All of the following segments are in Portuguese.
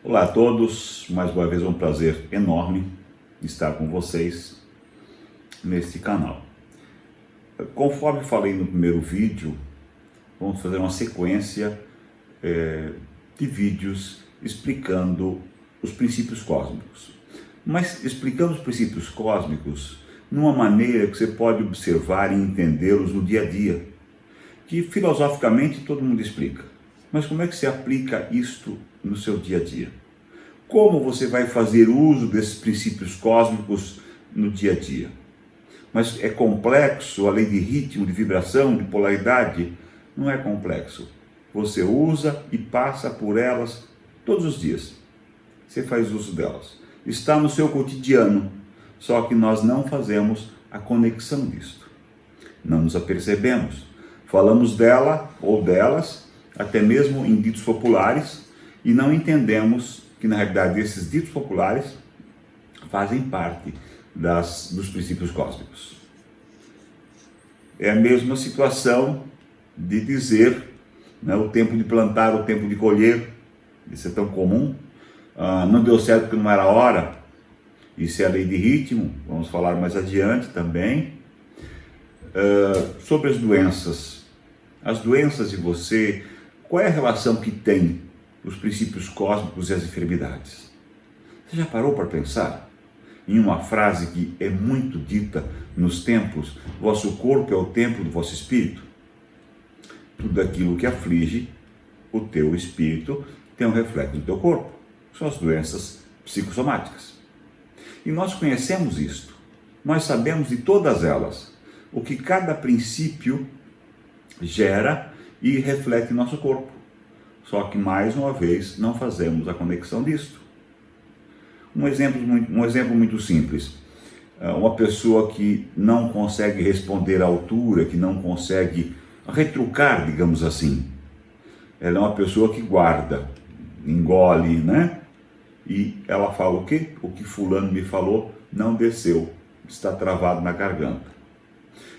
Olá a todos, mais uma vez é um prazer enorme estar com vocês neste canal. Conforme falei no primeiro vídeo, vamos fazer uma sequência de vídeos explicando os princípios cósmicos. Mas explicando os princípios cósmicos numa maneira que você pode observar e entendê-los no dia a dia, que filosoficamente todo mundo explica. Mas como é que se aplica isto no seu dia a dia? Como você vai fazer uso desses princípios cósmicos no dia a dia? Mas é complexo a lei de ritmo, de vibração, de polaridade? Não é complexo. Você usa e passa por elas todos os dias. Você faz uso delas. Está no seu cotidiano, só que nós não fazemos a conexão disto. Não nos apercebemos. Falamos dela ou delas, até mesmo em ditos populares, e não entendemos que na realidade esses ditos populares fazem parte dos princípios cósmicos. É a mesma situação de dizer, né, o tempo de plantar, o tempo de colher, isso é tão comum, não deu certo porque não era a hora, isso é a lei de ritmo, vamos falar mais adiante também. Sobre as doenças de você, qual é a relação que tem os princípios cósmicos e as enfermidades? Você já parou para pensar em uma frase que é muito dita nos templos: vosso corpo é o templo do vosso espírito? Tudo aquilo que aflige o teu espírito tem um reflexo no teu corpo. São as doenças psicossomáticas. E nós conhecemos isto. Nós sabemos de todas elas, o que cada princípio gera e reflete em nosso corpo. Só que, mais uma vez, não fazemos a conexão disto. Um exemplo muito simples. Uma pessoa que não consegue responder à altura, que não consegue retrucar, digamos assim. Ela é uma pessoa que guarda, engole, né? E ela fala o quê? O que fulano me falou não desceu, está travado na garganta.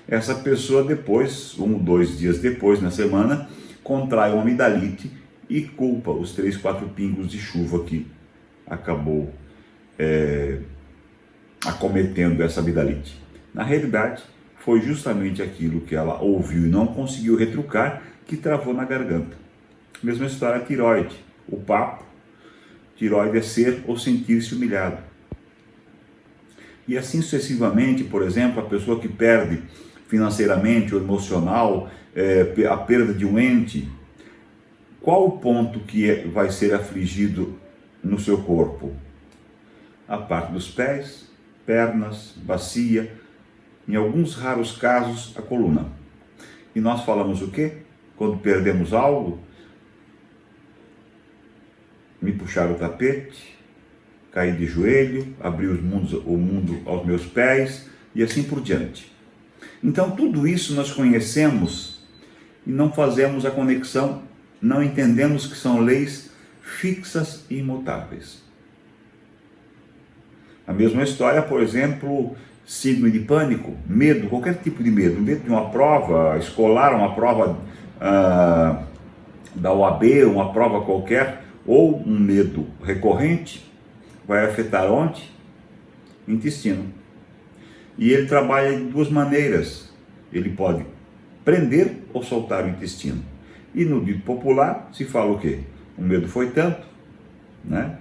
Essa pessoa depois, 1 ou 2 dias depois, na semana, contrai uma amidalite e culpa os 3, 4 pingos de chuva que acabou acometendo essa amidalite. Na realidade, foi justamente aquilo que ela ouviu e não conseguiu retrucar que travou na garganta. Mesma história, a tireoide. O papo, tireoide é ser ou sentir-se humilhado. E assim sucessivamente, por exemplo, a pessoa que perde financeiramente ou emocional, a perda de um ente, qual o ponto que vai ser afligido no seu corpo? A parte dos pés, pernas, bacia, em alguns raros casos a coluna. E nós falamos o quê? Quando perdemos algo, me puxar o tapete, cair de joelho, abrir o mundo aos meus pés e assim por diante. Então tudo isso nós conhecemos e não fazemos a conexão, não entendemos que são leis fixas e imutáveis. A mesma história, por exemplo, síndrome de pânico, medo, qualquer tipo de medo de uma prova escolar, uma prova da OAB, uma prova qualquer, ou um medo recorrente, vai afetar onde? O intestino. E ele trabalha de 2 maneiras. Ele pode prender ou soltar o intestino. E no dito popular se fala o quê? O medo foi tanto, né?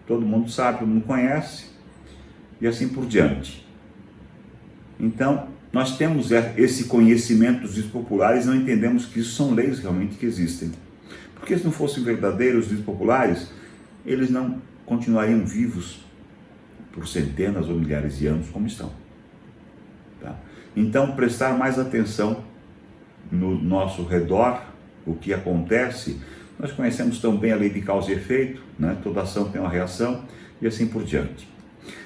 Todo mundo sabe, todo mundo conhece, e assim por diante. Então, nós temos esse conhecimento dos ditos populares e não entendemos que isso são leis realmente que existem. Porque se não fossem verdadeiros os ditos populares, eles não continuariam vivos por centenas ou milhares de anos como estão. Tá? Então, prestar mais atenção no nosso redor, o que acontece. Nós conhecemos tão bem a lei de causa e efeito, né? Toda ação tem uma reação e assim por diante.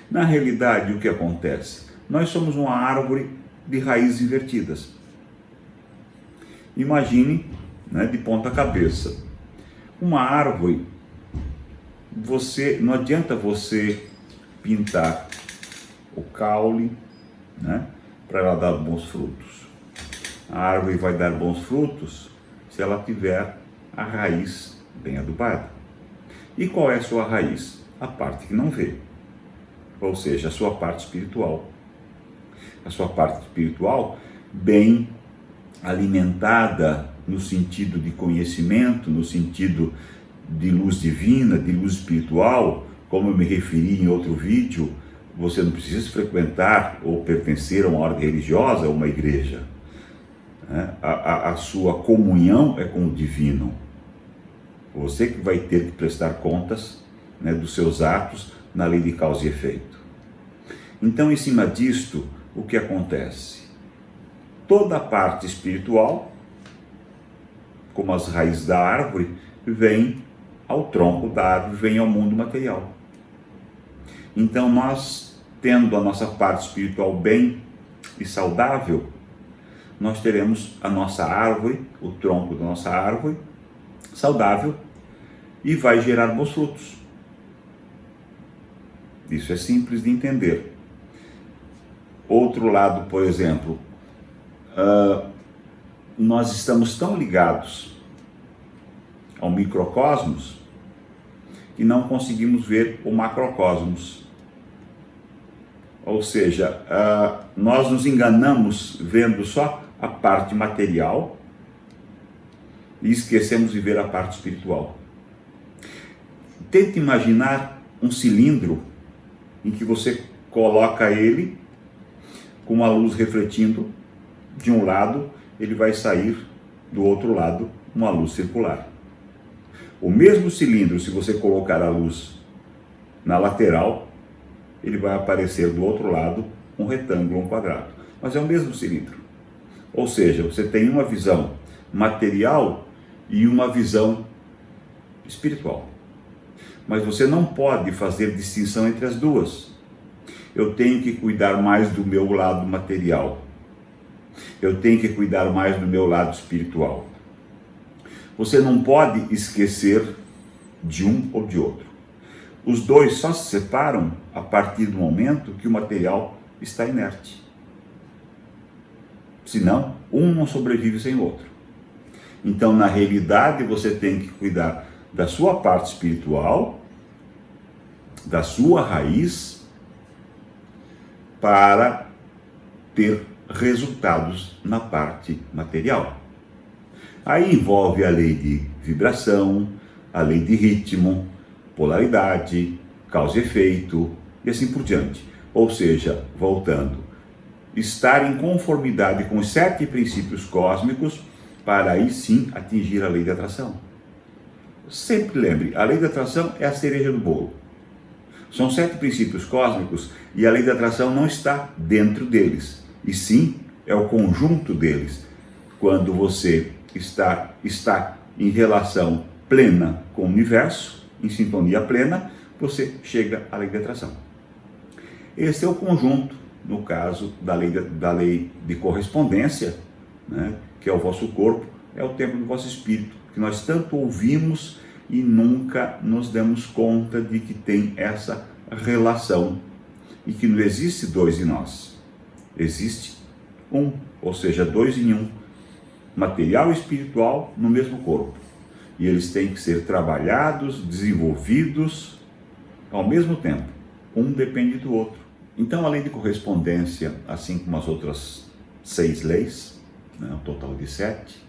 Na realidade, o que acontece? Nós somos uma árvore de raízes invertidas. Imagine, né, de ponta cabeça. Uma árvore, não adianta você pintar o caule, né, para ela dar bons frutos. A árvore vai dar bons frutos se ela tiver a raiz bem adubada. E qual é a sua raiz? A parte que não vê, ou seja, a sua parte espiritual. A sua parte espiritual bem alimentada no sentido de conhecimento, no sentido de luz divina, de luz espiritual, como eu me referi em outro vídeo. Você não precisa frequentar ou pertencer a uma ordem religiosa, a uma igreja. A sua comunhão é com o divino. Você que vai ter que prestar contas, dos seus atos na lei de causa e efeito. Então, em cima disto, o que acontece? Toda a parte espiritual, como as raízes da árvore, vem ao tronco da árvore, vem ao mundo material. Então, nós, tendo a nossa parte espiritual bem e saudável, nós teremos a nossa árvore, o tronco da nossa árvore, saudável, e vai gerar bons frutos. Isso é simples de entender. Outro lado, por exemplo, nós estamos tão ligados ao microcosmos que não conseguimos ver o macrocosmos. Ou seja, nós nos enganamos vendo só a parte material e esquecemos de ver a parte espiritual. Tente imaginar um cilindro em que você coloca ele com uma luz refletindo de um lado, ele vai sair do outro lado uma luz circular. O mesmo cilindro, se você colocar a luz na lateral, ele vai aparecer do outro lado um retângulo, um quadrado. Mas é o mesmo cilindro. Ou seja, você tem uma visão material e uma visão espiritual. Mas você não pode fazer distinção entre as duas. Eu tenho que cuidar mais do meu lado material. Eu tenho que cuidar mais do meu lado espiritual. Você não pode esquecer de um ou de outro. Os dois só se separam a partir do momento que o material está inerte. Senão, um não sobrevive sem o outro. Então, na realidade, você tem que cuidar da sua parte espiritual, da sua raiz, para ter resultados na parte material. Aí envolve a lei de vibração, a lei de ritmo, polaridade, causa e efeito e assim por diante. Ou seja, voltando, estar em conformidade com os 7 princípios cósmicos para aí sim atingir a lei da atração. Sempre lembre, a lei da atração é a cereja do bolo. São 7 princípios cósmicos e a lei da atração não está dentro deles, e sim é o conjunto deles. Quando você está em relação plena com o universo, em sintonia plena, você chega à lei da atração. Esse é o conjunto, no caso da lei de correspondência, que é o vosso corpo, é o templo do vosso espírito, que nós tanto ouvimos e nunca nos damos conta de que tem essa relação e que não existe 2 em nós, existe 1, ou seja, 2 em 1, material e espiritual no mesmo corpo, e eles têm que ser trabalhados, desenvolvidos ao mesmo tempo, um depende do outro. Então a lei de correspondência, assim como as outras 6 leis, um total de 7,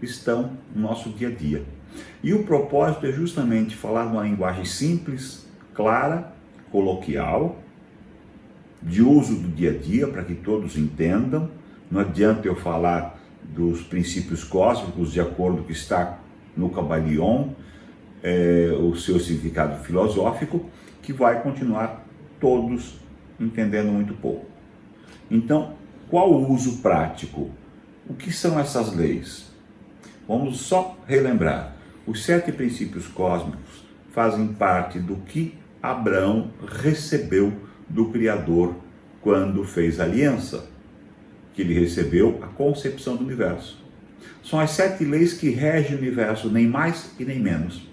estão no nosso dia a dia. E o propósito é justamente falar numa linguagem simples, clara, coloquial, de uso do dia a dia, para que todos entendam. Não adianta eu falar dos princípios cósmicos de acordo com o que está no Kybalion, o seu significado filosófico, que vai continuar todos entendendo muito pouco. Então, qual o uso prático? O que são essas leis? Vamos só relembrar. Os 7 princípios cósmicos fazem parte do que Abraão recebeu do Criador quando fez a aliança, que ele recebeu a concepção do universo. São as 7 leis que regem o universo, nem mais e nem menos.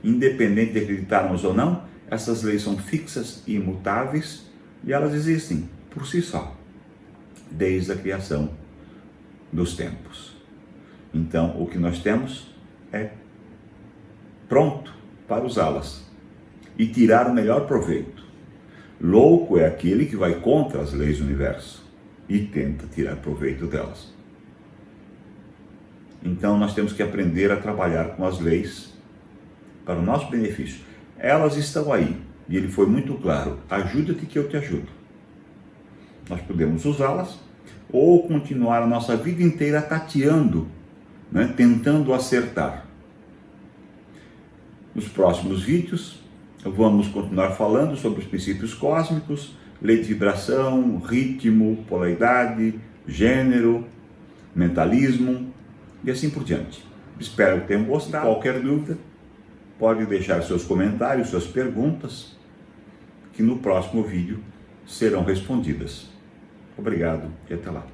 Independente de acreditarmos ou não, essas leis são fixas e imutáveis e elas existem por si só, desde a criação dos tempos. Então, o que nós temos é pronto para usá-las e tirar o melhor proveito. Louco é aquele que vai contra as leis do universo e tenta tirar proveito delas. Então nós temos que aprender a trabalhar com as leis para o nosso benefício. Elas estão aí e ele foi muito claro: ajuda-te que eu te ajudo. Nós podemos usá-las ou continuar a nossa vida inteira tateando, né, tentando acertar. Nos próximos vídeos vamos continuar falando sobre os princípios cósmicos, lei de vibração, ritmo, polaridade, gênero, mentalismo e assim por diante. Espero que tenham gostado. Qualquer dúvida, pode deixar seus comentários, suas perguntas, que no próximo vídeo serão respondidas. Obrigado e até lá.